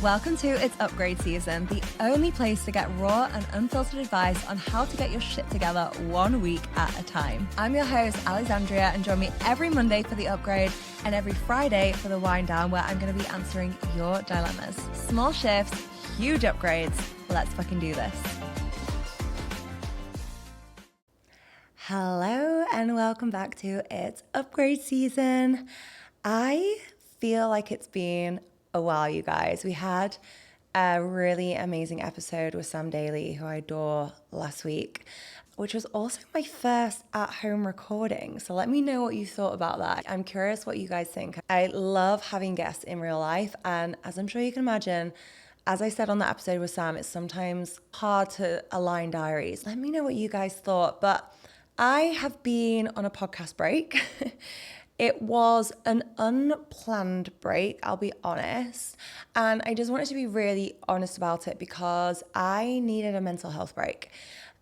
Welcome to It's Upgrade Season, the only place to get raw and unfiltered advice on how to get your shit together 1 week at a time. I'm your host, Alexandria, and join me every Monday for The Upgrade and every Friday for The Wind Down, where I'm going to be answering your dilemmas. Small shifts, huge upgrades. Let's fucking do this. Hello and welcome back to It's Upgrade Season. I feel like it's been a while, you guys. We had a really amazing episode with Sam Daly, who I adore, last week, which was also my first at-home recording. So let me know what you thought about that. I'm curious what you guys think. I love having guests in real life, and as I'm sure you can imagine, as I said on that episode with Sam, it's sometimes hard to align diaries. Let me know what you guys thought, but I have been on a podcast break. It was an unplanned break, I'll be honest. And I just wanted to be really honest about it because I needed a mental health break.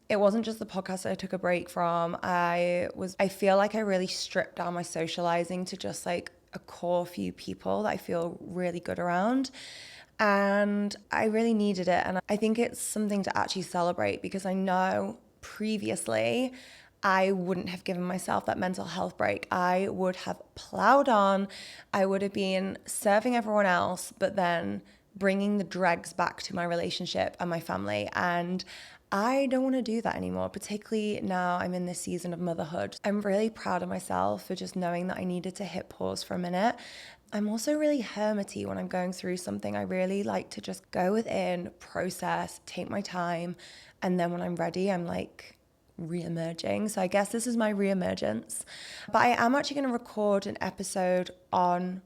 It wasn't just the podcast that I took a break from. I feel like I really stripped down my socializing to just like a core few people that I feel really good around. And I really needed it. And I think it's something to actually celebrate because I know previously I wouldn't have given myself that mental health break. I would have plowed on. I would have been serving everyone else, but then bringing the dregs back to my relationship and my family. And I don't want to do that anymore, particularly now I'm in this season of motherhood. I'm really proud of myself for just knowing that I needed to hit pause for a minute. I'm also really hermity when I'm going through something. I really like to just go within, process, take my time. And then when I'm ready, I'm like re-emerging. So I guess this is my re-emergence. But I am actually going to record an episode on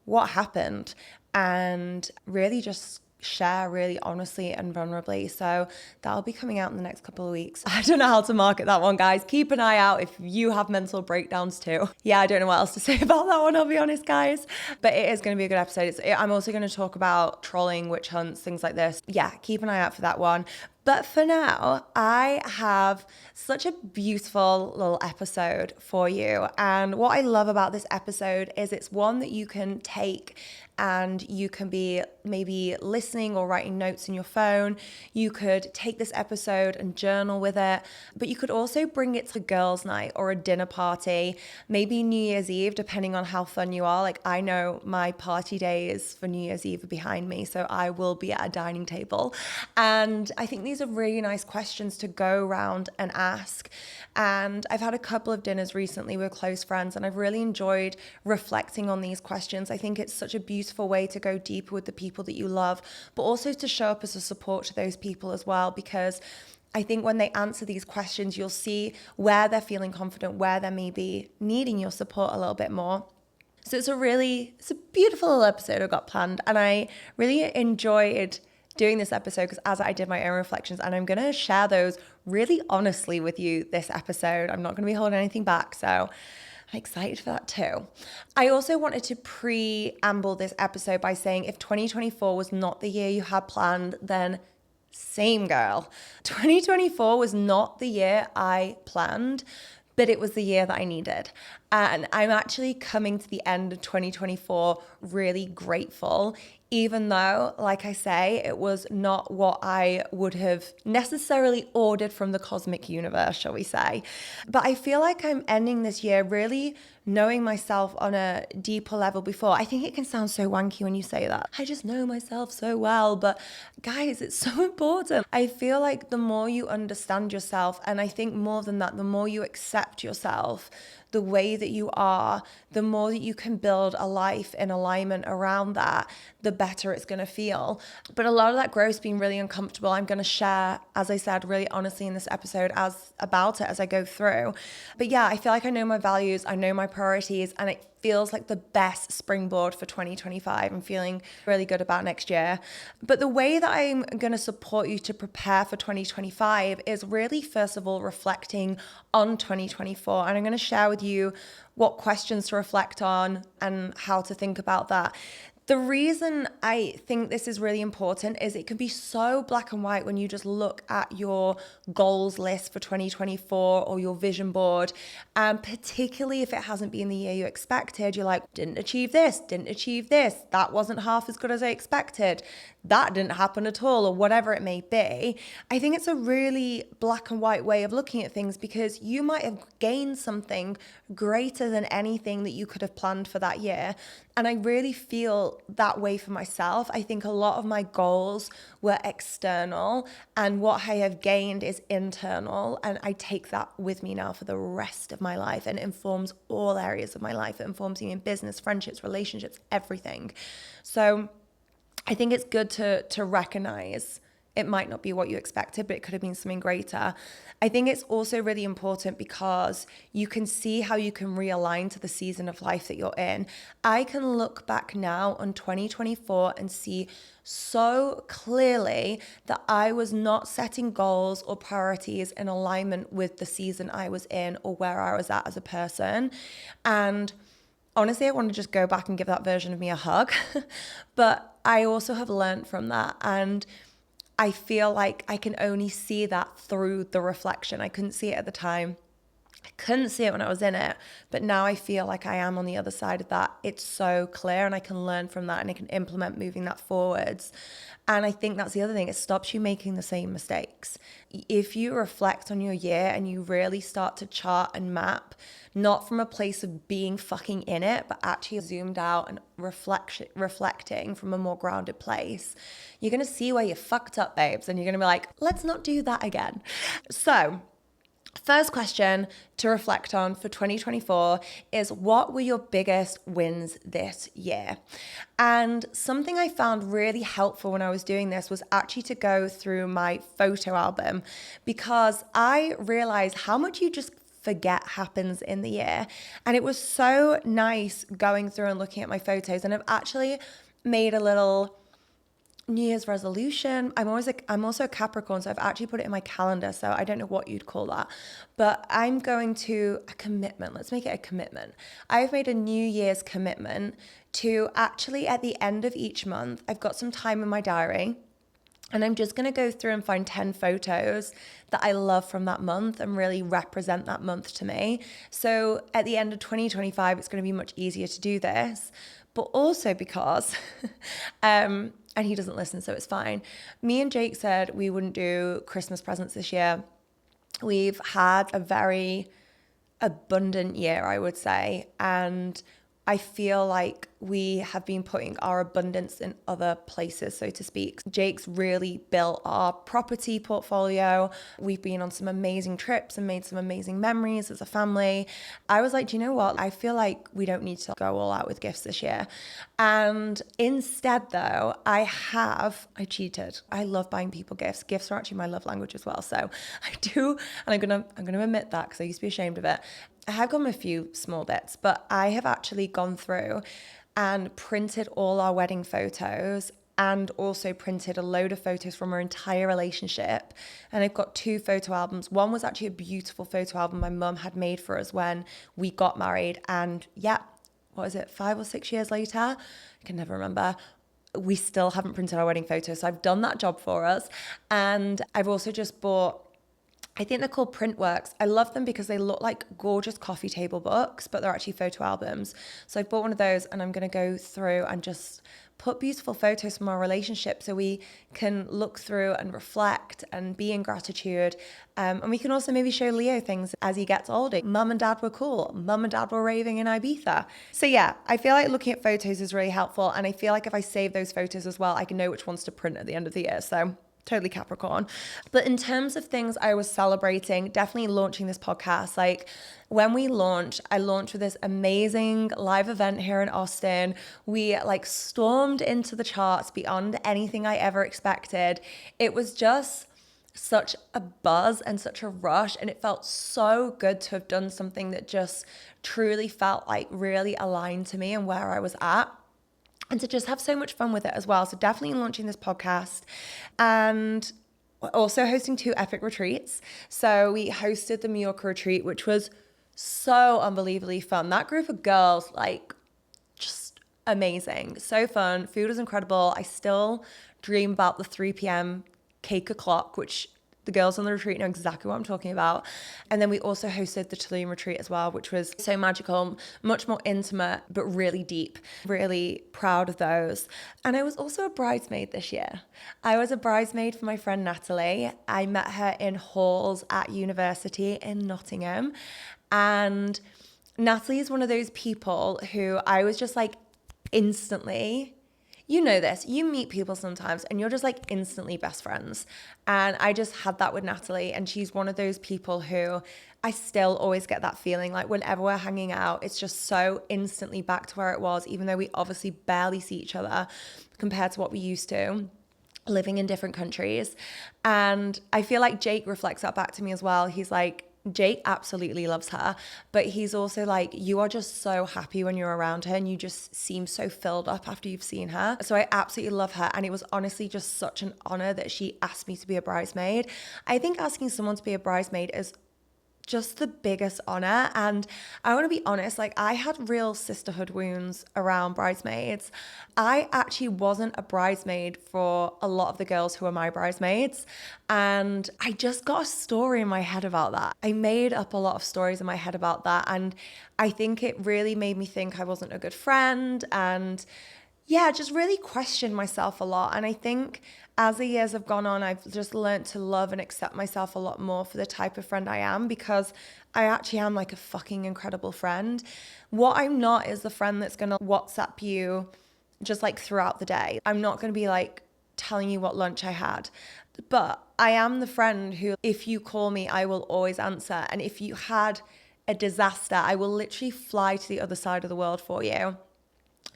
what happened and really just share really honestly and vulnerably. So that'll be coming out in the next couple of weeks. I don't know how to market that one, guys. Keep an eye out if you have mental breakdowns too. Yeah, I don't know what else to say about that one, I'll be honest, guys. But it is going to be a good episode. I'm also going to talk about trolling, witch hunts, things like this. Yeah, keep an eye out for that one. But for now, I have such a beautiful little episode for you. And what I love about this episode is it's one that you can take and you can be maybe listening or writing notes in your phone. You could take this episode and journal with it, but you could also bring it to girls' night or a dinner party, maybe New Year's Eve, depending on how fun you are. Like I know my party days for New Year's Eve are behind me, so I will be at a dining table. And I think these are really nice questions to go around and ask. And I've had a couple of dinners recently with close friends, and I've really enjoyed reflecting on these questions. I think it's such a beautiful way to go deeper with the people that you love, but also to show up as a support to those people as well, because I think when they answer these questions, you'll see where they're feeling confident, where they're maybe needing your support a little bit more. So it's a beautiful little episode I've got planned, and I really enjoyed doing this episode because as I did my own reflections, and I'm going to share those really honestly with you this episode. I'm not going to be holding anything back, so I'm excited for that too. I also wanted to preamble this episode by saying if 2024 was not the year you had planned, then same girl. 2024 was not the year I planned, but it was the year that I needed. And I'm actually coming to the end of 2024 really grateful, even though, like I say, it was not what I would have necessarily ordered from the cosmic universe, shall we say. But I feel like I'm ending this year really knowing myself on a deeper level before. I think it can sound so wanky when you say that. I just know myself so well, but guys, it's so important. I feel like the more you understand yourself, and I think more than that, the more you accept yourself, the way that you are, the more that you can build a life in alignment around that, the better it's going to feel. But a lot of that growth's been really uncomfortable. I'm going to share, as I said, really honestly in this episode about it as I go through. But yeah, I feel like I know my values, I know my priorities, and it feels like the best springboard for 2025. I'm feeling really good about next year. But the way that I'm going to support you to prepare for 2025 is really, first of all, reflecting on 2024. And I'm going to share with you what questions to reflect on and how to think about that. The reason I think this is really important is it can be so black and white when you just look at your goals list for 2024 or your vision board. And particularly if it hasn't been the year you expected, you're like, didn't achieve this, that wasn't half as good as I expected, that didn't happen at all, or whatever it may be. I think it's a really black and white way of looking at things, because you might have gained something greater than anything that you could have planned for that year. And I really feel that way for myself. I think a lot of my goals were external, and what I have gained is internal. And I take that with me now for the rest of my life, and it informs all areas of my life. It informs me in business, friendships, relationships, everything. So I think it's good to recognize it might not be what you expected, but it could have been something greater. I think it's also really important because you can see how you can realign to the season of life that you're in. I can look back now on 2024 and see so clearly that I was not setting goals or priorities in alignment with the season I was in or where I was at as a person. And honestly, I want to just go back and give that version of me a hug. But I also have learned from that. And I feel like I can only see that through the reflection. I couldn't see it at the time. I couldn't see it when I was in it. But now I feel like I am on the other side of that. It's so clear, and I can learn from that, and I can implement moving that forwards. And I think that's the other thing. It stops you making the same mistakes. If you reflect on your year and you really start to chart and map, not from a place of being fucking in it, but actually zoomed out and reflecting from a more grounded place, you're going to see where you fucked up, babes. And you're going to be like, let's not do that again. So first question to reflect on for 2024 is, what were your biggest wins this year? And something I found really helpful when I was doing this was actually to go through my photo album, because I realized how much you just forget happens in the year. And it was so nice going through and looking at my photos. And I've actually made a little New Year's resolution. I'm also a Capricorn, so I've actually put it in my calendar. So I don't know what you'd call that, but I'm going to a commitment. Let's make it a commitment. I've made a New Year's commitment to actually, at the end of each month, I've got some time in my diary, and I'm just going to go through and find 10 photos that I love from that month and really represent that month to me. So at the end of 2025, it's going to be much easier to do this. But also because, and he doesn't listen, so it's fine. Me and Jake said we wouldn't do Christmas presents this year. We've had a very abundant year, I would say. And I feel like we have been putting our abundance in other places, so to speak. Jake's really built our property portfolio. We've been on some amazing trips and made some amazing memories as a family. I was like, do you know what? I feel like we don't need to go all out with gifts this year. And instead though, I cheated. I love buying people gifts. Gifts are actually my love language as well. So I do, and I'm gonna admit that because I used to be ashamed of it. I have gotten a few small bits, but I have actually gone through and printed all our wedding photos, and also printed a load of photos from our entire relationship. And I've got 2 photo albums. One was actually a beautiful photo album my mum had made for us when we got married. And yeah, 5 or 6 years later? I can never remember. We still haven't printed our wedding photos. So I've done that job for us. And I've also just bought, I think they're called Printworks. I love them because they look like gorgeous coffee table books, but they're actually photo albums. So I bought one of those, and I'm going to go through and just put beautiful photos from our relationship so we can look through and reflect and be in gratitude. And we can also maybe show Leo things as he gets older. Mum and dad were cool. Mum and dad were raving in Ibiza. So yeah, I feel like looking at photos is really helpful. And I feel like if I save those photos as well, I can know which ones to print at the end of the year. So totally Capricorn. But in terms of things I was celebrating, definitely launching this podcast. Like when we launched, I launched with this amazing live event here in Austin. We like stormed into the charts beyond anything I ever expected. It was just such a buzz and such a rush, and it felt so good to have done something that just truly felt like really aligned to me and where I was at. And to just have so much fun with it as well. So definitely launching this podcast, and also hosting 2 epic retreats. So we hosted the Mallorca retreat, which was so unbelievably fun. That group of girls, like, just amazing. So fun. Food was incredible. I still dream about the 3 p.m. cake o'clock, which the girls on the retreat know exactly what I'm talking about. And then we also hosted the Tulum retreat as well, which was so magical, much more intimate, but really deep. Really proud of those. And I was also a bridesmaid this year. I was a bridesmaid for my friend Natalie. I met her in halls at university in Nottingham. And Natalie is one of those people who I was just like instantly, you know this, you meet people sometimes and you're just like instantly best friends. And I just had that with Natalie, and she's one of those people who I still always get that feeling like whenever we're hanging out, it's just so instantly back to where it was, even though we obviously barely see each other compared to what we used to, living in different countries. And I feel like Jake reflects that back to me as well. He's like, Jake absolutely loves her, but he's also like, you are just so happy when you're around her and you just seem so filled up after you've seen her. So I absolutely love her. And it was honestly just such an honor that she asked me to be a bridesmaid. I think asking someone to be a bridesmaid is just the biggest honor. And I want to be honest, like I had real sisterhood wounds around bridesmaids. I actually wasn't a bridesmaid for a lot of the girls who were my bridesmaids. And I just got a story in my head about that. I made up a lot of stories in my head about that. And I think it really made me think I wasn't a good friend, and yeah, just really questioned myself a lot. And I think as the years have gone on, I've just learned to love and accept myself a lot more for the type of friend I am, because I actually am like a fucking incredible friend. What I'm not is the friend that's going to WhatsApp you just like throughout the day. I'm not going to be like telling you what lunch I had. But I am the friend who, if you call me, I will always answer. And if you had a disaster, I will literally fly to the other side of the world for you.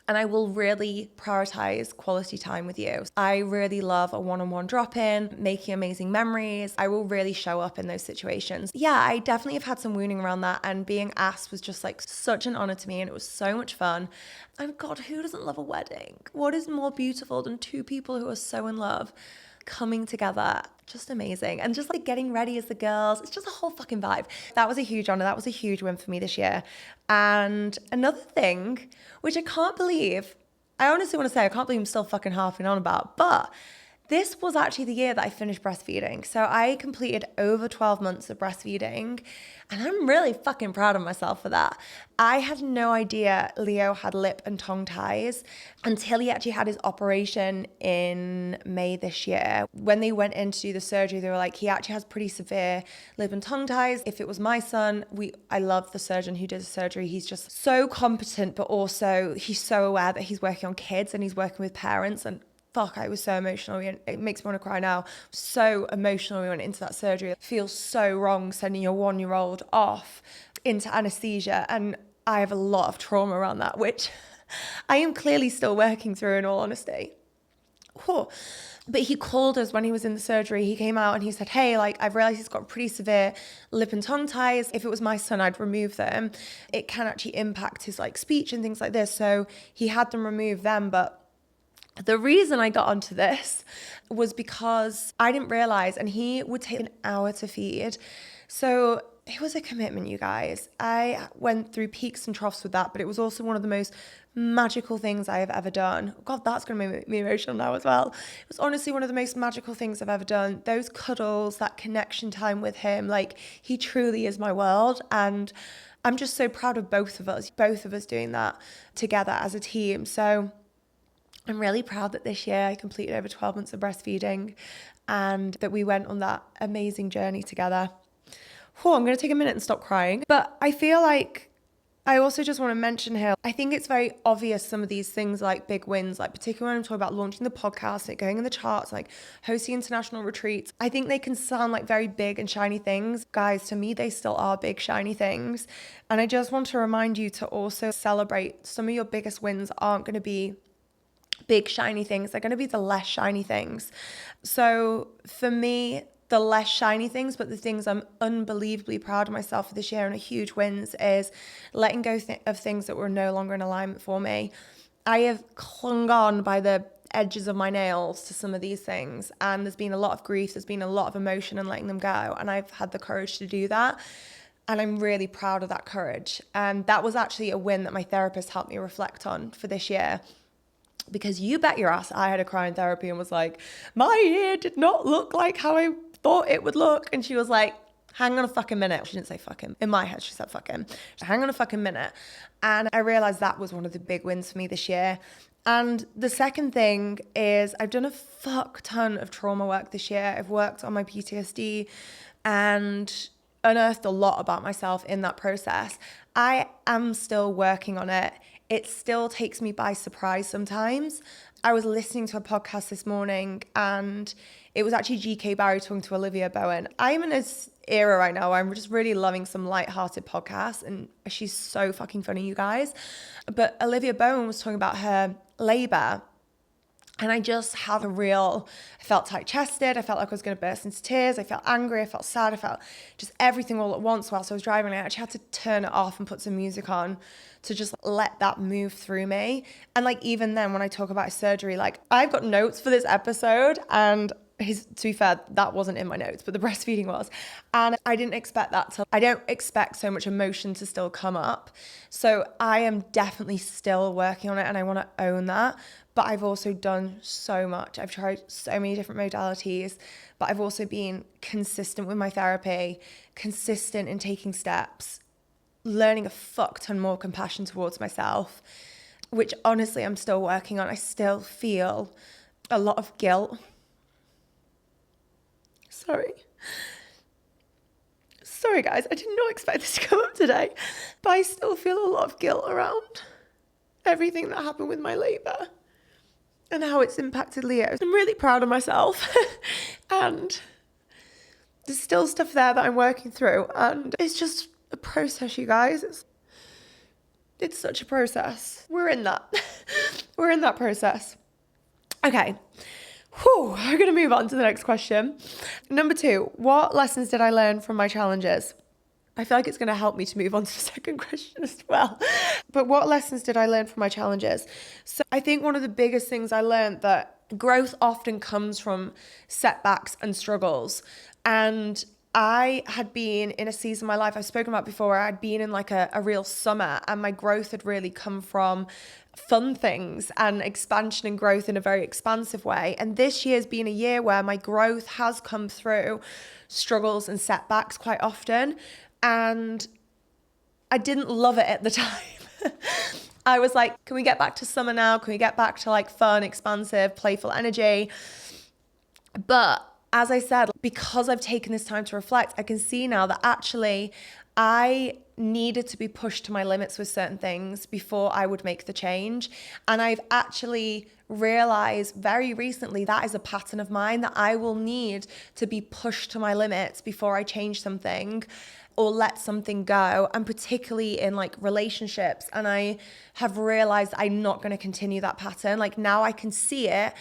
And I will really prioritize quality time with you. I really love a one-on-one drop-in, making amazing memories. I will really show up in those situations. Yeah, I definitely have had some wounding around that, and being asked was just like such an honor to me, and it was so much fun. And God, who doesn't love a wedding? What is more beautiful than two people who are so in love coming together? Just amazing. And just like getting ready as the girls, it's just a whole fucking vibe. That was a huge honor. That was a huge win for me this year. And another thing, which I can't believe, I honestly want to say I can't believe I'm still fucking harping on about, but this was actually the year that I finished breastfeeding. So I completed over 12 months of breastfeeding, and I'm really fucking proud of myself for that. I had no idea Leo had lip and tongue ties until he actually had his operation in May this year. When they went in to do the surgery, they were like, he actually has pretty severe lip and tongue ties. If it was my son, I love the surgeon who did the surgery. He's just so competent, but also he's so aware that he's working on kids and he's working with parents. And fuck, I was so emotional. It makes me want to cry now. So emotional when we went into that surgery. It feels so wrong sending your 1-year-old off into anesthesia. And I have a lot of trauma around that, which I am clearly still working through, in all honesty. But he called us when he was in the surgery. He came out and he said, hey, like, I've realized he's got pretty severe lip and tongue ties. If it was my son, I'd remove them. It can actually impact his like speech and things like this. So he had them remove them. But the reason I got onto this was because I didn't realize, and he would take an hour to feed. So it was a commitment, you guys. I went through peaks and troughs with that, but it was also one of the most magical things I have ever done. God, that's going to make me emotional now as well. It was honestly one of the most magical things I've ever done. Those cuddles, that connection time with him, like he truly is my world. And I'm just so proud of both of us doing that together as a team. So I'm really proud that this year I completed over 12 months of breastfeeding and that we went on that amazing journey together. I'm going to take a minute and stop crying. But I feel like I also just want to mention here, I think it's very obvious some of these things like big wins, like particularly when I'm talking about launching the podcast, like going in the charts, like hosting international retreats. I think they can sound like very big and shiny things. Guys, to me, they still are big, shiny things. And I just want to remind you to also celebrate some of your biggest wins aren't going to be big shiny things. They're going to be the less shiny things. So for me, the less shiny things, but the things I'm unbelievably proud of myself for this year and a huge wins is letting go of things that were no longer in alignment for me. I have clung on by the edges of my nails to some of these things, and there's been a lot of grief, there's been a lot of emotion in letting them go, and I've had the courage to do that. And I'm really proud of that courage. And that was actually a win that my therapist helped me reflect on for this year. Because you bet your ass I had a cry in therapy and was like, my year did not look like how I thought it would look. And she was like, hang on a fucking minute. She didn't say fucking. In my head, she said fucking. Hang on a fucking minute. And I realized that was one of the big wins for me this year. And the second thing is I've done a fuck ton of trauma work this year. I've worked on my PTSD and unearthed a lot about myself in that process. I am still working on it. It still takes me by surprise sometimes. I was listening to a podcast this morning and it was actually GK Barry talking to Olivia Bowen. I'm in this era right now where I'm just really loving some lighthearted podcasts and she's so fucking funny, you guys. But Olivia Bowen was talking about her labor. And I just had I felt tight-chested. I felt like I was going to burst into tears. I felt angry. I felt sad. I felt just everything all at once whilst I was driving. I actually had to turn it off and put some music on to just let that move through me. And like, even then when I talk about surgery, like I've got notes for this episode and to be fair, that wasn't in my notes, but the breastfeeding was. And I didn't expect that. I don't expect so much emotion to still come up. So I am definitely still working on it and I want to own that. But I've also done so much. I've tried so many different modalities, but I've also been consistent with my therapy, consistent in taking steps, learning a fuck ton more compassion towards myself, which honestly I'm still working on. I still feel a lot of guilt. Sorry guys, I did not expect this to come up today, but I still feel a lot of guilt around everything that happened with my labour and how it's impacted Leo. I'm really proud of myself and there's still stuff there that I'm working through and it's just a process, you guys. It's such a process. We're in that. We're in that process. Okay. We're going to move on to the next question. Number 2, what lessons did I learn from my challenges? I feel like it's going to help me to move on to the second question as well. But what lessons did I learn from my challenges? So I think one of the biggest things I learned that growth often comes from setbacks and struggles. And I had been in a season of my life I've spoken about before where I'd been in like a real summer and my growth had really come from fun things and expansion and growth in a very expansive way. And this year's been a year where my growth has come through struggles and setbacks quite often. And I didn't love it at the time. I was like, can we get back to summer now? Can we get back to like fun, expansive, playful energy? But as I said, because I've taken this time to reflect, I can see now that actually I needed to be pushed to my limits with certain things before I would make the change. And I've actually realized very recently that is a pattern of mine, that I will need to be pushed to my limits before I change something or let something go, and particularly in like relationships. And I have realized I'm not going to continue that pattern. Like now I can see it.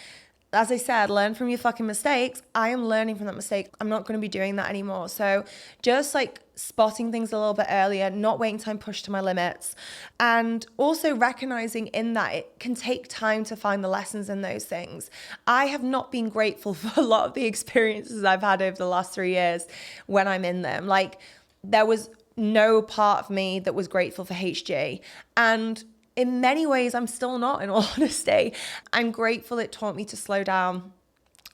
As I said, learn from your fucking mistakes. I am learning from that mistake. I'm not going to be doing that anymore. So just like spotting things a little bit earlier, not waiting till I'm pushed to my limits, and also recognizing in that it can take time to find the lessons in those things. I have not been grateful for a lot of the experiences I've had over the last 3 years when I'm in them. Like there was no part of me that was grateful for HG. And in many ways, I'm still not, in all honesty. I'm grateful it taught me to slow down.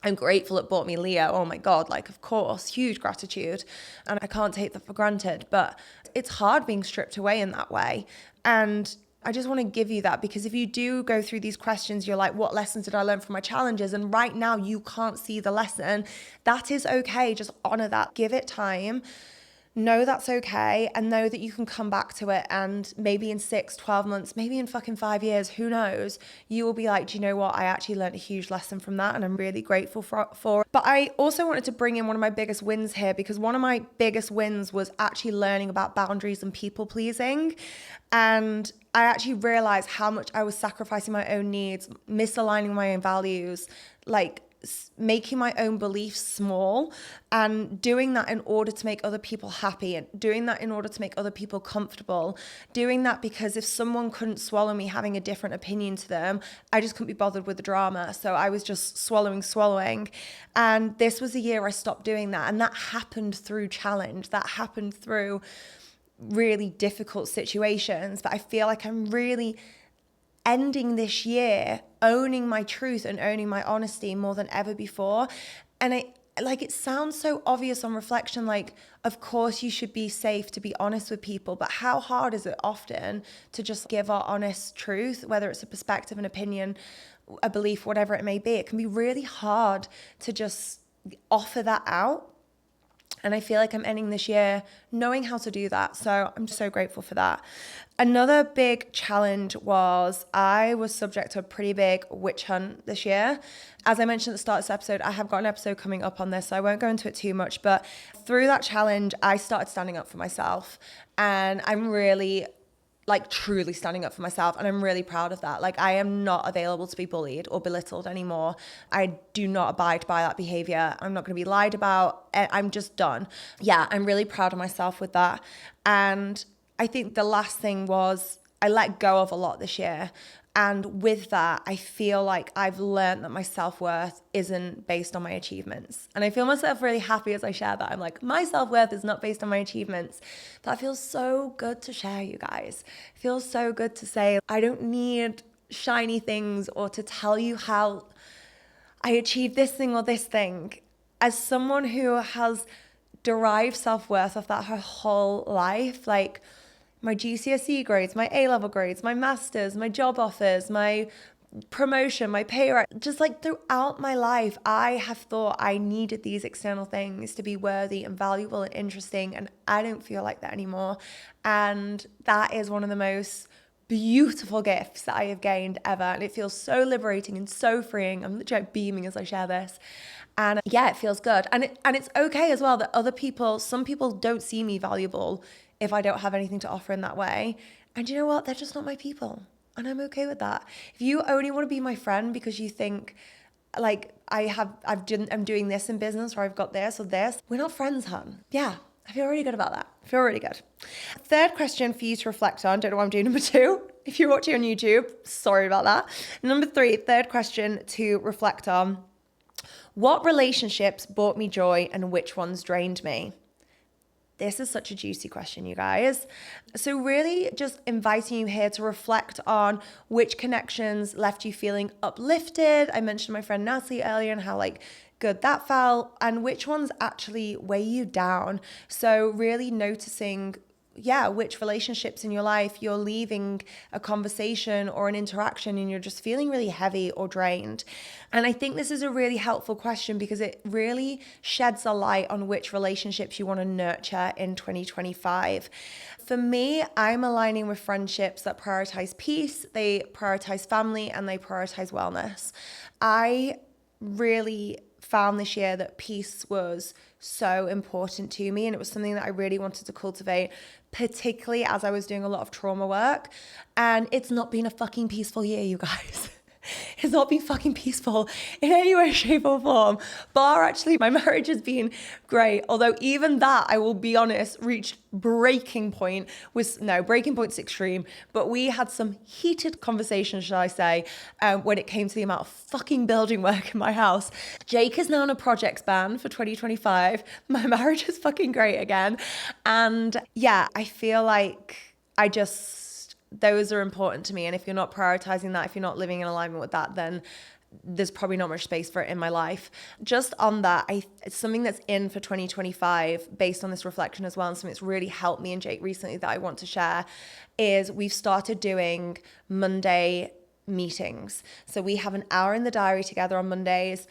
I'm grateful it brought me Leo. Oh my God, like, of course, huge gratitude. And I can't take that for granted. But it's hard being stripped away in that way. And I just want to give you that, because if you do go through these questions, you're like, what lessons did I learn from my challenges? And right now you can't see the lesson. That is okay. Just honor that. Give it time. Know that's okay, and know that you can come back to it, and maybe in 6, 12 months, maybe in fucking 5 years, who knows, you will be like, do you know what? I actually learned a huge lesson from that and I'm really grateful for it. But I also wanted to bring in one of my biggest wins here, because one of my biggest wins was actually learning about boundaries and people pleasing. And I actually realized how much I was sacrificing my own needs, misaligning my own values, like making my own beliefs small, and doing that in order to make other people happy, and doing that in order to make other people comfortable, doing that because if someone couldn't swallow me having a different opinion to them, I just couldn't be bothered with the drama. So I was just swallowing. And this was a year I stopped doing that. And that happened through challenge. That happened through really difficult situations, but I feel like I'm really ending this year owning my truth and owning my honesty more than ever before. And it sounds so obvious on reflection, like, of course you should be safe to be honest with people, but how hard is it often to just give our honest truth, whether it's a perspective, an opinion, a belief, whatever it may be. It can be really hard to just offer that out. And I feel like I'm ending this year knowing how to do that. So I'm so grateful for that. Another big challenge was I was subject to a pretty big witch hunt this year. As I mentioned at the start of this episode, I have got an episode coming up on this, so I won't go into it too much. But through that challenge, I started standing up for myself. And I'm really truly standing up for myself. And I'm really proud of that. I am not available to be bullied or belittled anymore. I do not abide by that behavior. I'm not going to be lied about. I'm just done. Yeah, I'm really proud of myself with that. And I think the last thing was I let go of a lot this year. And with that, I feel like I've learned that my self-worth isn't based on my achievements. And I feel myself really happy as I share that. I'm like, my self-worth is not based on my achievements. That feels so good to share, you guys. It feels so good to say, I don't need shiny things or to tell you how I achieved this thing or this thing. As someone who has derived self-worth off that her whole life, my GCSE grades, my A-level grades, my masters, my job offers, my promotion, my pay rise, just throughout my life, I have thought I needed these external things to be worthy and valuable and interesting, and I don't feel like that anymore. And that is one of the most beautiful gifts that I have gained ever, and it feels so liberating and so freeing. I'm literally beaming as I share this. And yeah, it feels good. And it's okay as well that some people don't see me valuable if I don't have anything to offer in that way. And you know what? They're just not my people. And I'm okay with that. If you only want to be my friend because you think I'm doing this in business or I've got this or this, we're not friends, hun. Yeah, I feel really good about that. I feel really good. Third question for you to reflect on. Don't know why I'm doing number 2. If you're watching on YouTube, sorry about that. Number 3, third question to reflect on. What relationships brought me joy and which ones drained me? This is such a juicy question, you guys. So really just inviting you here to reflect on which connections left you feeling uplifted. I mentioned my friend Natalie earlier and how good that felt, and which ones actually weigh you down. So really noticing which relationships in your life you're leaving a conversation or an interaction and you're just feeling really heavy or drained. And I think this is a really helpful question because it really sheds a light on which relationships you want to nurture in 2025. For me, I'm aligning with friendships that prioritize peace, they prioritize family, and they prioritize wellness. I really found this year that peace was so important to me, and it was something that I really wanted to cultivate, particularly as I was doing a lot of trauma work. And it's not been a fucking peaceful year, you guys. It's not been fucking peaceful in any way, shape or form. Bar actually, my marriage has been great. Although even that, I will be honest, reached breaking point. Breaking point's extreme. But we had some heated conversations, shall I say, when it came to the amount of fucking building work in my house. Jake is now on a projects ban for 2025. My marriage is fucking great again. And yeah, I feel like those are important to me. And if you're not prioritizing that, if you're not living in alignment with that, then there's probably not much space for it in my life. Just on that, it's something that's in for 2025 based on this reflection as well. And something that's really helped me and Jake recently that I want to share is we've started doing Monday meetings. So we have an hour in the diary together on Mondays.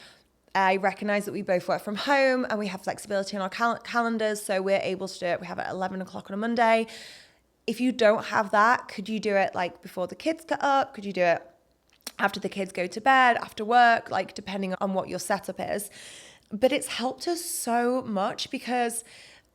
I recognize that we both work from home and we have flexibility on our calendars. So we're able to do it. We have it at 11 o'clock on a Monday. If you don't have that, could you do it before the kids get up? Could you do it after the kids go to bed, after work, depending on what your setup is? But it's helped us so much because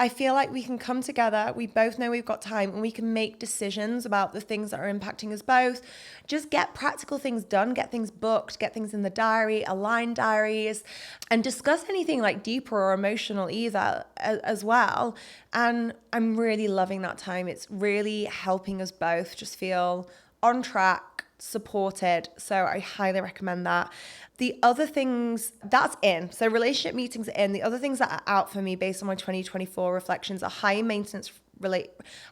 I feel like we can come together, we both know we've got time, and we can make decisions about the things that are impacting us both. Just get practical things done, get things booked, get things in the diary, align diaries, and discuss anything deeper or emotional either as well. And I'm really loving that time. It's really helping us both just feel on track, supported. So I highly recommend that. The other things that's in, so relationship meetings are in. The other things that are out for me based on my 2024 reflections are high maintenance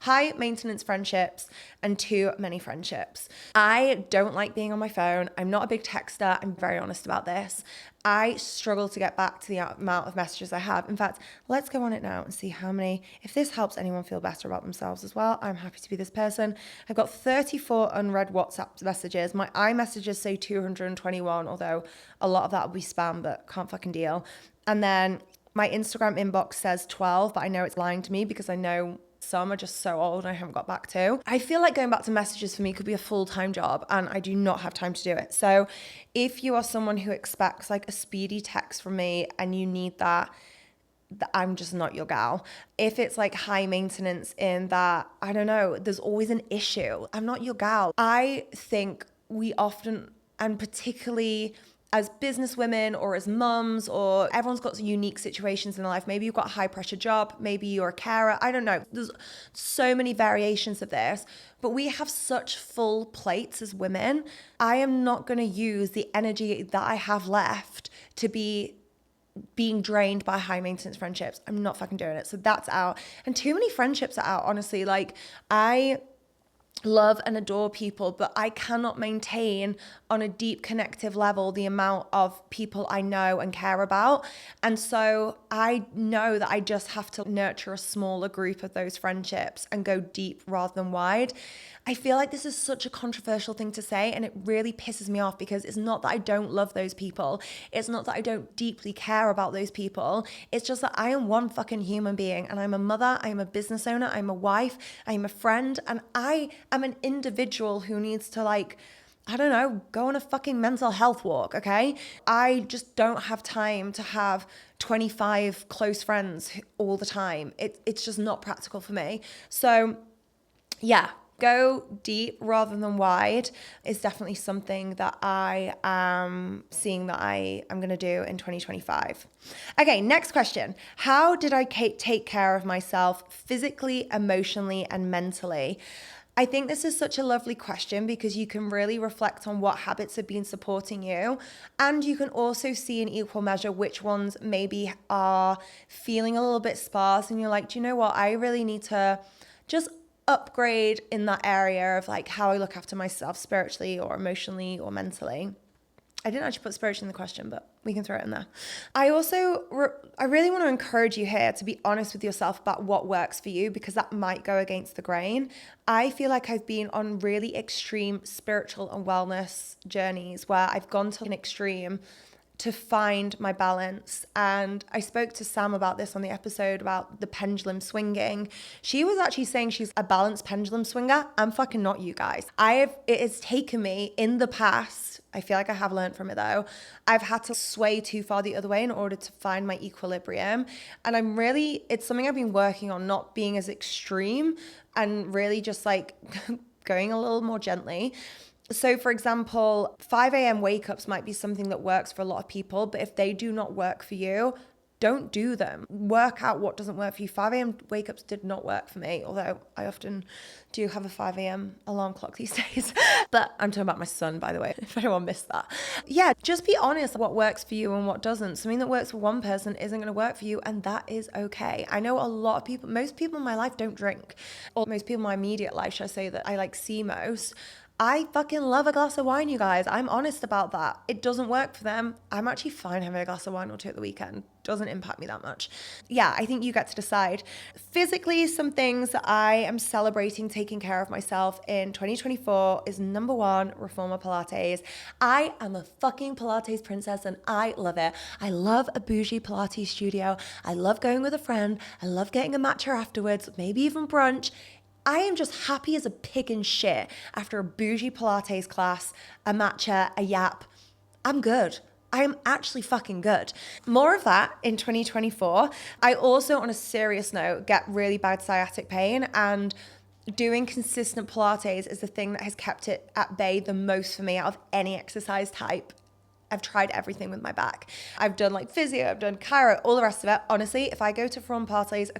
high maintenance friendships and too many friendships. I don't like being on my phone. I'm not a big texter. I'm very honest about this. I struggle to get back to the amount of messages I have. In fact, let's go on it now and see how many. If this helps anyone feel better about themselves as well, I'm happy to be this person. I've got 34 unread WhatsApp messages. My iMessages say 221, although a lot of that will be spam, but can't fucking deal. And then my Instagram inbox says 12, but I know it's lying to me because I know some are just so old and I haven't got back to. I feel like going back to messages for me could be a full-time job and I do not have time to do it. So if you are someone who expects like a speedy text from me and you need that, I'm just not your gal. If it's like high maintenance in that, I don't know, there's always an issue, I'm not your gal. I think we often, and particularly as business women or as mums, or everyone's got unique situations in their life. Maybe you've got a high pressure job, maybe you're a carer, I don't know. There's so many variations of this, but we have such full plates as women. I am not going to use the energy that I have left to be being drained by high maintenance friendships. I'm not fucking doing it. So that's out. And too many friendships are out, honestly. Like, I love and adore people, but I cannot maintain on a deep connective level the amount of people I know and care about. And so I know that I just have to nurture a smaller group of those friendships and go deep rather than wide. I feel like this is such a controversial thing to say, and it really pisses me off because it's not that I don't love those people. It's not that I don't deeply care about those people. It's just that I am one fucking human being, and I'm a mother, I'm a business owner, I'm a wife, I'm a friend, and I am an individual who needs to, like, I don't know, go on a fucking mental health walk, okay? I just don't have time to have 25 close friends all the time. It's just not practical for me. So yeah, go deep rather than wide is definitely something that I am seeing that I am going to do in 2025. Okay, next question. How did I take care of myself physically, emotionally, and mentally? I think this is such a lovely question because you can really reflect on what habits have been supporting you, and you can also see in equal measure which ones maybe are feeling a little bit sparse and you're like, do you know what? I really need to just upgrade in that area of like how I look after myself spiritually or emotionally or mentally. I didn't actually put spiritually in the question, but we can throw it in there. I also, I really want to encourage you here to be honest with yourself about what works for you, because that might go against the grain. I feel like I've been on really extreme spiritual and wellness journeys where I've gone to an extreme to find my balance. And I spoke to Sam about this on the episode about the pendulum swinging. She was actually saying she's a balanced pendulum swinger. I'm fucking not, you guys. It has taken me in the past, I feel like I have learned from it though, I've had to sway too far the other way in order to find my equilibrium. And it's something I've been working on, not being as extreme and really just like going a little more gently. So for example, 5 a.m. wake-ups might be something that works for a lot of people, but if they do not work for you, don't do them. Work out what doesn't work for you. 5 a.m. wake-ups did not work for me, although I often do have a 5 a.m. alarm clock these days. But I'm talking about my son, by the way, if anyone missed that. Yeah, just be honest what works for you and what doesn't. Something that works for one person isn't going to work for you, and that is okay. I know a lot of people, most people in my life don't drink, or most people in my immediate life, should I say, that I like see most. I fucking love a glass of wine, you guys. I'm honest about that. It doesn't work for them. I'm actually fine having a glass of wine or two at the weekend. Doesn't impact me that much. Yeah, I think you get to decide. Physically, some things that I am celebrating taking care of myself in 2024 is number one, Reformer Pilates. I am a fucking Pilates princess and I love it. I love a bougie Pilates studio. I love going with a friend. I love getting a matcha afterwards, maybe even brunch. I am just happy as a pig in shit after a bougie Pilates class, a matcha, a yap. I'm good. I am actually fucking good. More of that in 2024. I also, on a serious note, get really bad sciatic pain, and doing consistent Pilates is the thing that has kept it at bay the most for me out of any exercise type. I've tried everything with my back. I've done like physio, I've done chiro, all the rest of it. Honestly, if I go to From Pilates a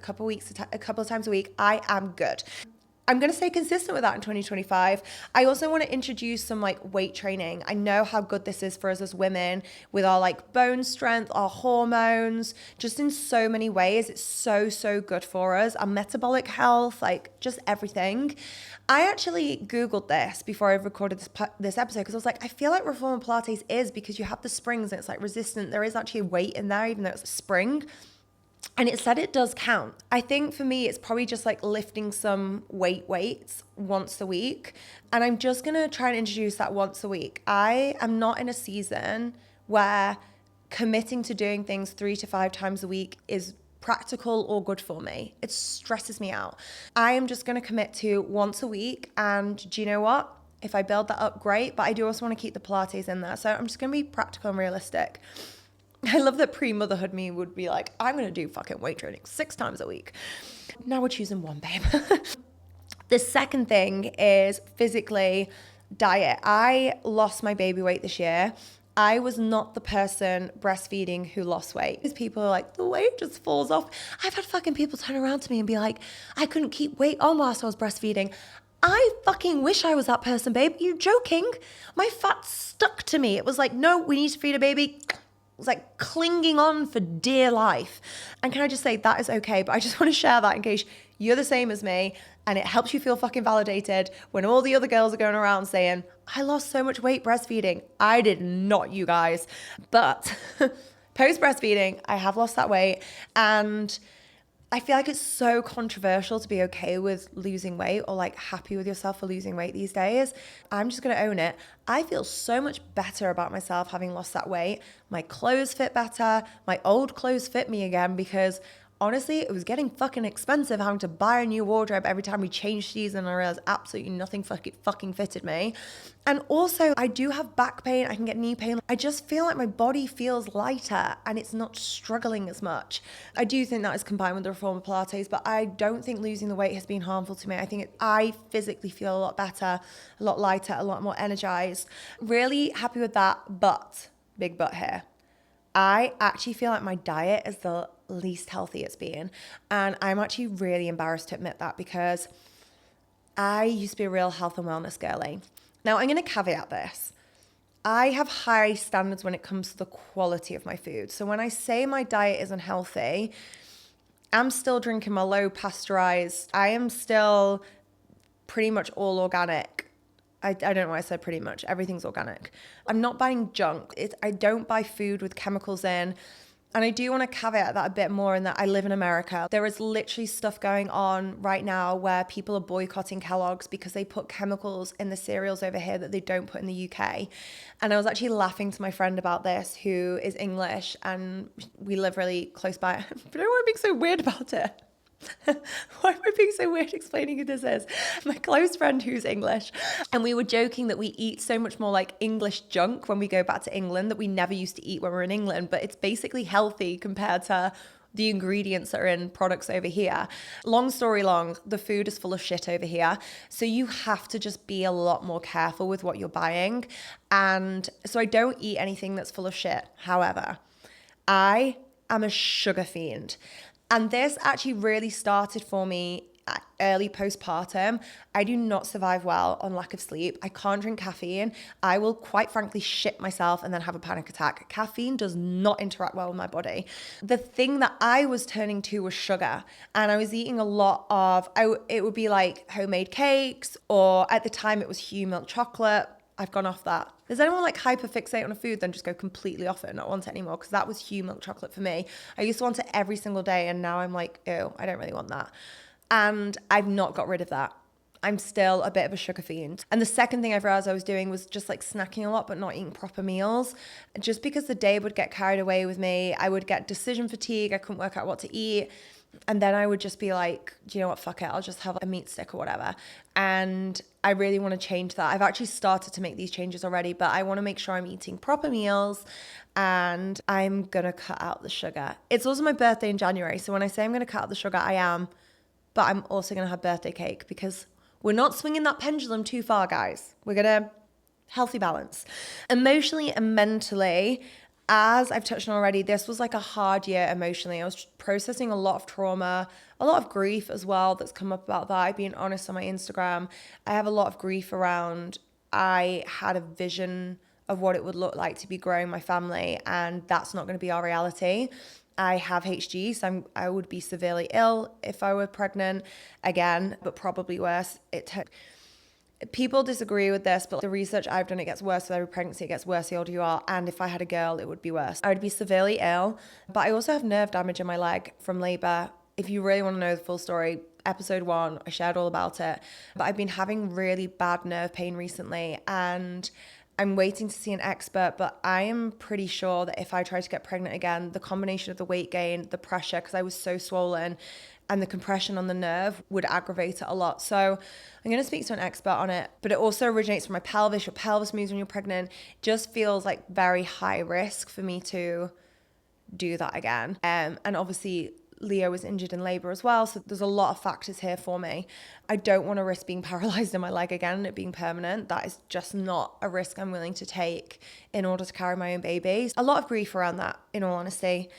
couple of times a week, I am good. I'm going to stay consistent with that in 2025. I also want to introduce some like weight training. I know how good this is for us as women with our like bone strength, our hormones, just in so many ways. It's so, so good for us. Our metabolic health, like just everything. I actually Googled this before I recorded this episode because I was like, I feel like Reformer Pilates is, because you have the springs and it's like resistant. There is actually weight in there, even though it's a spring. And it said it does count. I think for me, it's probably just like lifting some weights once a week. And I'm just going to try and introduce that once a week. I am not in a season where committing to doing things 3 to 5 times a week is practical or good for me. It stresses me out. I am just going to commit to once a week. And do you know what? If I build that up, great. But I do also want to keep the Pilates in there. So I'm just going to be practical and realistic. I love that pre-motherhood me would be like, I'm going to do fucking weight training 6 times a week. Now we're choosing one, babe. The second thing is physically diet. I lost my baby weight this year. I was not the person breastfeeding who lost weight. Because people are like, the weight just falls off. I've had fucking people turn around to me and be like, I couldn't keep weight on whilst I was breastfeeding. I fucking wish I was that person, babe. You're joking? My fat stuck to me. It was like, no, we need to feed a baby. It was like clinging on for dear life. And can I just say that is okay, but I just want to share that in case you're the same as me and it helps you feel fucking validated when all the other girls are going around saying, I lost so much weight breastfeeding. I did not, you guys. But post breastfeeding, I have lost that weight, and I feel like it's so controversial to be okay with losing weight or like happy with yourself for losing weight these days. I'm just going to own it. I feel so much better about myself having lost that weight. My clothes fit better. My old clothes fit me again because honestly, it was getting fucking expensive having to buy a new wardrobe every time we changed season, and I realized absolutely nothing fucking fitted me. And also, I do have back pain. I can get knee pain. I just feel like my body feels lighter and it's not struggling as much. I do think that is combined with the Reformer Pilates, but I don't think losing the weight has been harmful to me. I think I physically feel a lot better, a lot lighter, a lot more energized. Really happy with that, but big but here. I actually feel like my diet is the least healthy it's been. And I'm actually really embarrassed to admit that because I used to be a real health and wellness girly. Now, I'm going to caveat this. I have high standards when it comes to the quality of my food. So when I say my diet is unhealthy, I'm still drinking my low pasteurized. I am still pretty much all organic. I don't know why I said pretty much. Everything's organic. I'm not buying junk. I don't buy food with chemicals in. And I do want to caveat that a bit more in that I live in America. There is literally stuff going on right now where people are boycotting Kellogg's because they put chemicals in the cereals over here that they don't put in the UK. And I was actually laughing to my friend about this, who is English, and we live really close by. But I don't want to be so weird about it. Why am I being so weird explaining who this is? My close friend who's English, and we were joking that we eat so much more like English junk when we go back to England that we never used to eat when we were in England, but it's basically healthy compared to the ingredients that are in products over here. Long story long, the food is full of shit over here, so you have to just be a lot more careful with what you're buying. And so I don't eat anything that's full of shit. However, I am a sugar fiend. And this actually really started for me early postpartum. I do not survive well on lack of sleep. I can't drink caffeine. I will quite frankly shit myself and then have a panic attack. Caffeine does not interact well with my body. The thing that I was turning to was sugar. And I was eating a lot of, it would be like homemade cakes, or at the time it was Hue milk chocolate. I've gone off that. Does anyone like hyper fixate on a food then just go completely off it and not want it anymore? Because that was Hue milk chocolate for me. I used to want it every single day, and now I'm like, ew, I don't really want that. And I've not got rid of that. I'm still a bit of a sugar fiend. And the second thing I've realized I was doing was just like snacking a lot, but not eating proper meals. Just because the day would get carried away with me. I would get decision fatigue. I couldn't work out what to eat. And then I would just be like, do you know what, fuck it, I'll just have a meat stick or whatever. And I really want to change that. I've actually started to make these changes already, but I want to make sure I'm eating proper meals, and I'm going to cut out the sugar. It's also my birthday in January. So when I say I'm going to cut out the sugar, I am, but I'm also going to have birthday cake because we're not swinging that pendulum too far, guys. We're going to healthy balance. Emotionally and mentally, As I've touched on already, this was like a hard year emotionally. I was processing a lot of trauma, a lot of grief as well that's come up about that. I've been honest on my Instagram. I have a lot of grief around, I had a vision of what it would look like to be growing my family, and that's not going to be our reality. I have HG, so I would be severely ill if I were pregnant again, but probably worse. People disagree with this, but the research I've done, it gets worse with every pregnancy. It gets worse the older you are. And if I had a girl, it would be worse. I would be severely ill, but I also have nerve damage in my leg from labor. If you really want to know the full story, episode 1, I shared all about it. But I've been having really bad nerve pain recently, and I'm waiting to see an expert, but I am pretty sure that if I try to get pregnant again, the combination of the weight gain, the pressure, because I was so swollen, and the compression on the nerve would aggravate it a lot. So I'm going to speak to an expert on it, but it also originates from my pelvis. Your pelvis moves when you're pregnant. It just feels like very high risk for me to do that again. And obviously Leo was injured in labor as well. So there's a lot of factors here for me. I don't want to risk being paralyzed in my leg again and it being permanent. That is just not a risk I'm willing to take in order to carry my own baby. A lot of grief around that, in all honesty.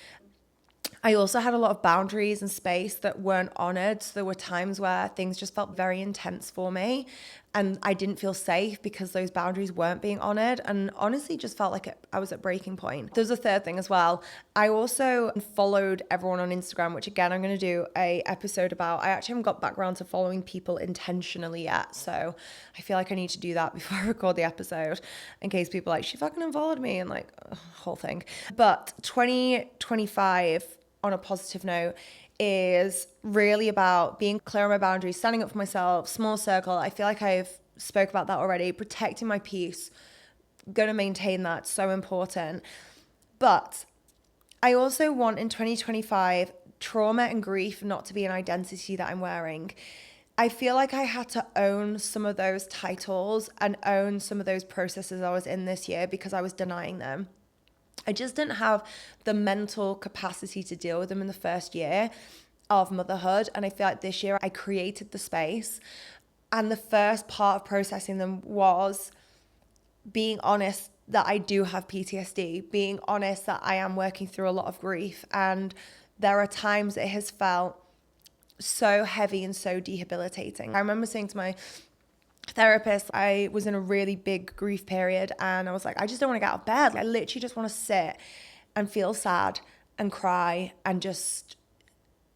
I also had a lot of boundaries and space that weren't honored. So there were times where things just felt very intense for me and I didn't feel safe because those boundaries weren't being honored, and honestly just felt like I was at breaking point. There's a third thing as well. I also followed everyone on Instagram, which again, I'm going to do a episode about. I actually haven't got back around to following people intentionally yet. So I feel like I need to do that before I record the episode in case people are like, she fucking unfollowed me, and like whole thing. But 2025, on a positive note, is really about being clear on my boundaries, standing up for myself, small circle. I feel like I've spoke about that already. Protecting my peace, going to maintain that, so important. But I also want in 2025, trauma and grief not to be an identity that I'm wearing. I feel like I had to own some of those titles and own some of those processes I was in this year because I was denying them. I just didn't have the mental capacity to deal with them in the first year of motherhood. And I feel like this year I created the space. And the first part of processing them was being honest that I do have PTSD, being honest that I am working through a lot of grief. And there are times it has felt so heavy and so debilitating. I remember saying to my therapist, I was in a really big grief period and I was like, I just don't want to get out of bed. I literally just want to sit and feel sad and cry and just,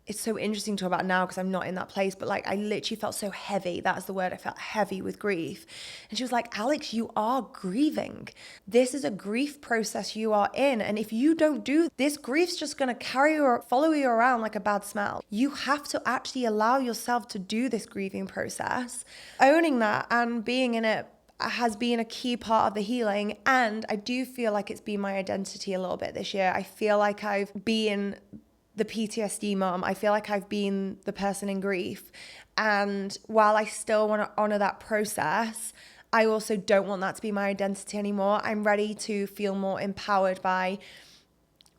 it's so interesting to talk about now because I'm not in that place, but like I literally felt so heavy. That is the word. I felt heavy with grief. And she was like, Alex, you are grieving. This is a grief process you are in. And if you don't do this, grief's just going to carry you or follow you around like a bad smell. You have to actually allow yourself to do this grieving process. Owning that and being in it has been a key part of the healing. And I do feel like it's been my identity a little bit this year. I feel like I've been the PTSD mom. I feel like I've been the person in grief. And while I still want to honor that process, I also don't want that to be my identity anymore. I'm ready to feel more empowered by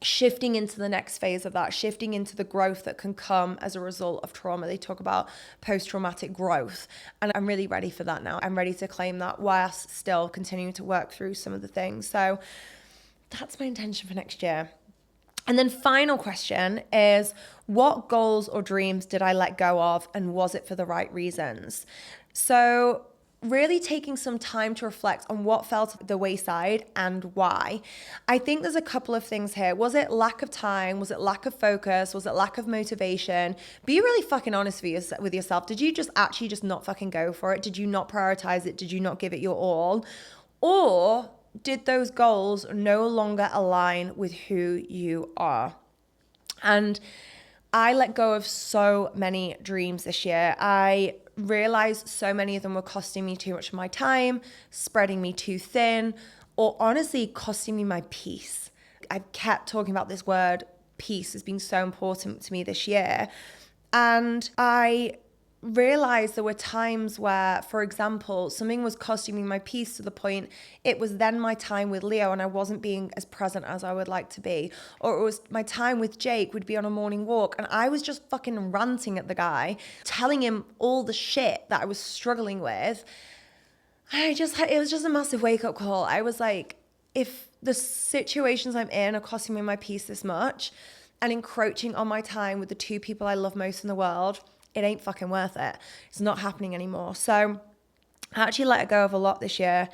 shifting into the next phase of that, shifting into the growth that can come as a result of trauma. They talk about post-traumatic growth. And I'm really ready for that now. I'm ready to claim that whilst still continuing to work through some of the things. So that's my intention for next year. And then final question is, what goals or dreams did I let go of, and was it for the right reasons? So really taking some time to reflect on what fell to the wayside and why. I think there's a couple of things here. Was it lack of time? Was it lack of focus? Was it lack of motivation? Be really fucking honest with yourself. Did you just actually just not fucking go for it? Did you not prioritize it? Did you not give it your all? Or did those goals no longer align with who you are? And I let go of so many dreams this year. I realized so many of them were costing me too much of my time, spreading me too thin, or honestly costing me my peace. I've kept talking about this word peace as being so important to me this year. And I realized there were times where, for example, something was costing me my peace to the point it was then my time with Leo and I wasn't being as present as I would like to be. Or it was my time with Jake, would be on a morning walk and I was just fucking ranting at the guy, telling him all the shit that I was struggling with. It was just a massive wake up call. I was like, if the situations I'm in are costing me my peace this much and encroaching on my time with the two people I love most in the world, it ain't fucking worth it. It's not happening anymore. So I actually let go of a lot this year.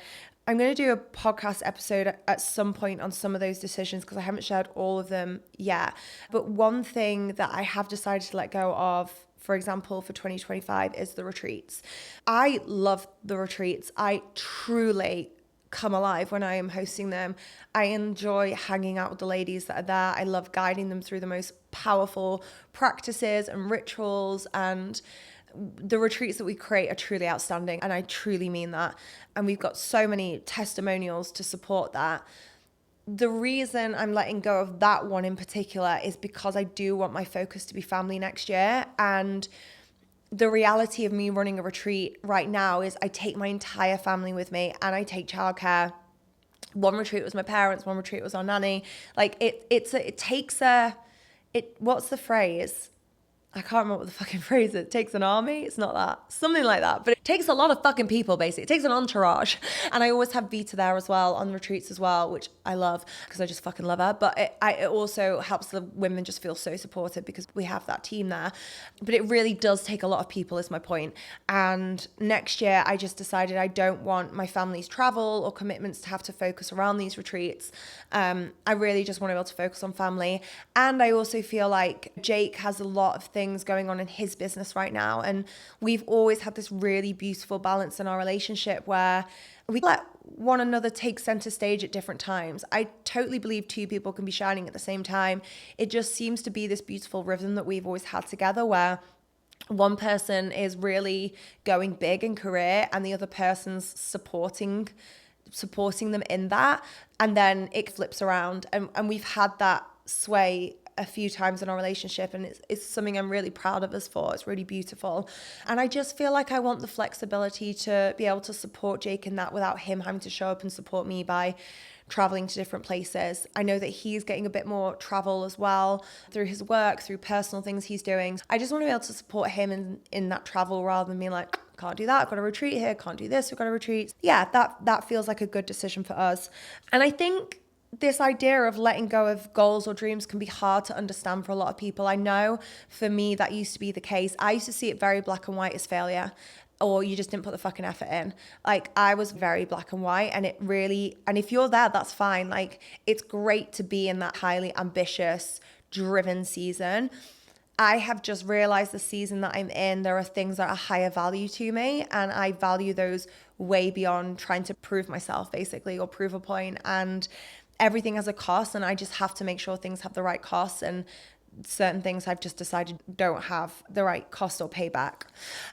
I'm going to do a podcast episode at some point on some of those decisions because I haven't shared all of them yet. But one thing that I have decided to let go of, for example, for 2025 is the retreats. I love the retreats. I truly come alive when I am hosting them. I enjoy hanging out with the ladies that are there. I love guiding them through the most powerful practices and rituals, and the retreats that we create are truly outstanding, and I truly mean that. And we've got so many testimonials to support that. The reason I'm letting go of that one in particular is because I do want my focus to be family next year. And the reality of me running a retreat right now is I take my entire family with me, and I take childcare. One retreat was my parents, one retreat was our nanny. Like what's the phrase? I can't remember what the fucking phrase is. It takes an army. It's not that. Something like that. But it takes a lot of fucking people, basically. It takes an entourage. And I always have Vita there as well, on retreats as well, which I love because I just fucking love her. But it also helps the women just feel so supported because we have that team there. But it really does take a lot of people, is my point. And next year, I just decided I don't want my family's travel or commitments to have to focus around these retreats. I really just want to be able to focus on family. And I also feel like Jake has a lot of things going on in his business right now, and we've always had this really beautiful balance in our relationship where we let one another take center stage at different times. I totally believe two people can be shining at the same time. It just seems to be this beautiful rhythm that we've always had together, where one person is really going big in career and the other person's supporting them in that, and then it flips around, and we've had that sway a few times in our relationship, and it's something I'm really proud of us for. It's really beautiful, and I just feel like I want the flexibility to be able to support Jake in that without him having to show up and support me by traveling to different places. I know that he's getting a bit more travel as well through his work, through personal things he's doing. I just want to be able to support him in that travel rather than being like, can't do that, I've got a retreat here, can't do this, we've got a retreat. Yeah, that feels like a good decision for us. And I think this idea of letting go of goals or dreams can be hard to understand for a lot of people. I know for me that used to be the case. I used to see it very black and white as failure, or you just didn't put the fucking effort in. Like, I was very black and white, and if you're there, that's fine. Like, it's great to be in that highly ambitious, driven season. I have just realized the season that I'm in, there are things that are higher value to me, and I value those way beyond trying to prove myself, basically, or prove a point. And everything has a cost, and I just have to make sure things have the right costs, and certain things I've just decided don't have the right cost or payback.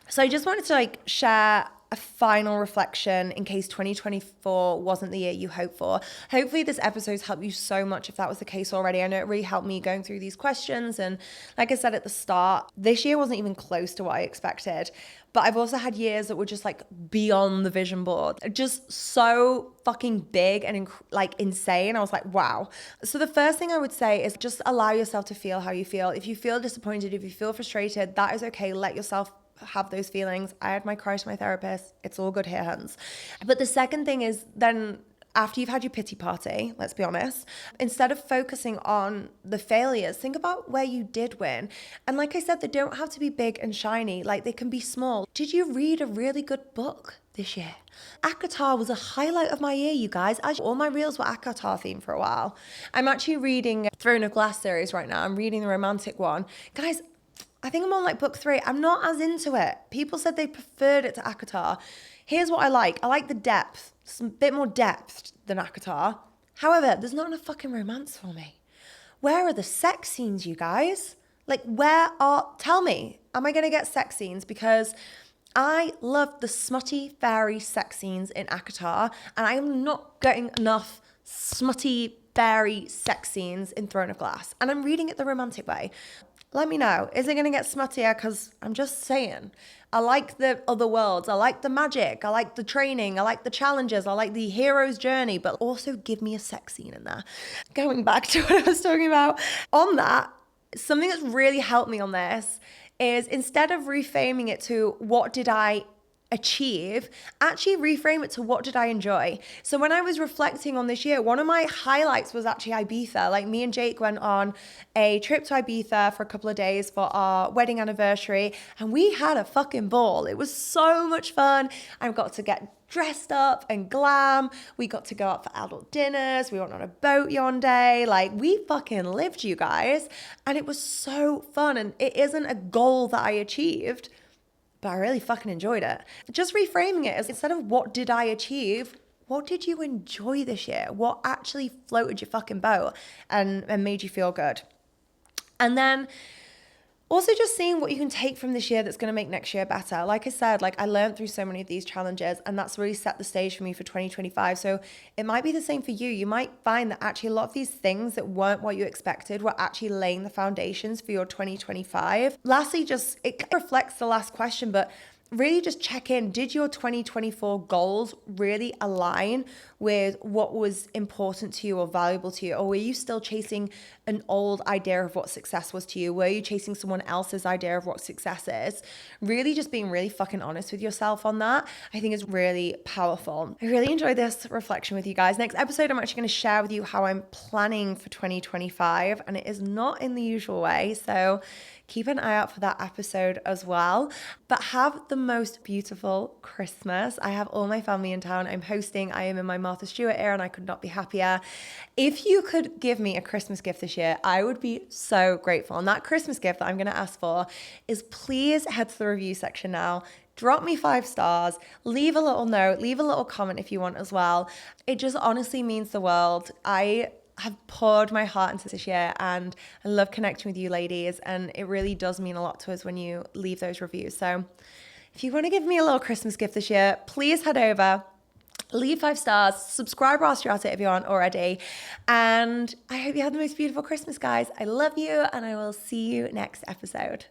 So I just wanted to share a final reflection in case 2024 wasn't the year you hoped for. Hopefully this episode's helped you so much if that was the case already. I know it really helped me going through these questions, and like I said at the start, this year wasn't even close to what I expected. But I've also had years that were just beyond the vision board, just so fucking big and insane. I was like, wow. So the first thing I would say is just allow yourself to feel how you feel. If you feel disappointed, if you feel frustrated, that is okay. Let yourself have those feelings. I had my cry to my therapist. It's all good here, Hans. But the second thing is then, after you've had your pity party, let's be honest, instead of focusing on the failures, think about where you did win. And like I said, they don't have to be big and shiny, they can be small. Did you read a really good book this year? ACOTAR was a highlight of my year, you guys. All my reels were ACOTAR themed for a while. I'm actually reading Throne of Glass series right now. I'm reading the romantic one. Guys, I think I'm on book 3. I'm not as into it. People said they preferred it to ACOTAR. Here's what I like. I like the depth. Some bit more depth than ACOTAR. However, there's not enough fucking romance for me. Where are the sex scenes, you guys? Tell me, am I going to get sex scenes? Because I love the smutty, fairy sex scenes in ACOTAR, and I am not getting enough smutty, fairy sex scenes in Throne of Glass. And I'm reading it the romantic way. Let me know. Is it going to get smuttier? Because I'm just saying. I like the other worlds. I like the magic. I like the training. I like the challenges. I like the hero's journey. But also give me a sex scene in there. Going back to what I was talking about. On that, something that's really helped me on this is instead of reframing it to what did I achieve, actually reframe it to what did I enjoy. So when I was reflecting on this year, one of my highlights was actually Ibiza. Like me and Jake went on a trip to Ibiza for a couple of days for our wedding anniversary, and we had a fucking ball. It was so much fun. I got to get dressed up and glam. We got to go out for adult dinners. We went on a boat one day. Like we fucking lived, you guys. And it was so fun. And it isn't a goal that I achieved, but I really fucking enjoyed it. Just reframing it as, instead of what did I achieve, what did you enjoy this year? What actually floated your fucking boat and made you feel good? And then also just seeing what you can take from this year that's going to make next year better. Like I said, like I learned through so many of these challenges, and that's really set the stage for me for 2025. So it might be the same for you. You might find that actually a lot of these things that weren't what you expected were actually laying the foundations for your 2025. Lastly, just it reflects the last question, but really just check in. Did your 2024 goals really align with what was important to you or valuable to you? Or were you still chasing an old idea of what success was to you? Were you chasing someone else's idea of what success is? Really just being really fucking honest with yourself on that, I think is really powerful. I really enjoyed this reflection with you guys. Next episode, I'm actually going to share with you how I'm planning for 2025, and it is not in the usual way. So keep an eye out for that episode as well. But have the most beautiful Christmas. I have all my family in town. I'm hosting. I am in my Martha Stewart era, and I could not be happier. If you could give me a Christmas gift this year, I would be so grateful. And that Christmas gift that I'm going to ask for is, please head to the review section now. Drop me 5 stars, leave a little note, leave a little comment if you want as well. It just honestly means the world. I have poured my heart into this year, and I love connecting with you ladies, and it really does mean a lot to us when you leave those reviews. So if you want to give me a little Christmas gift this year, please head over, leave 5 stars, subscribe whilst you're at it if you aren't already, and I hope you have the most beautiful Christmas, guys. I love you, and I will see you next episode.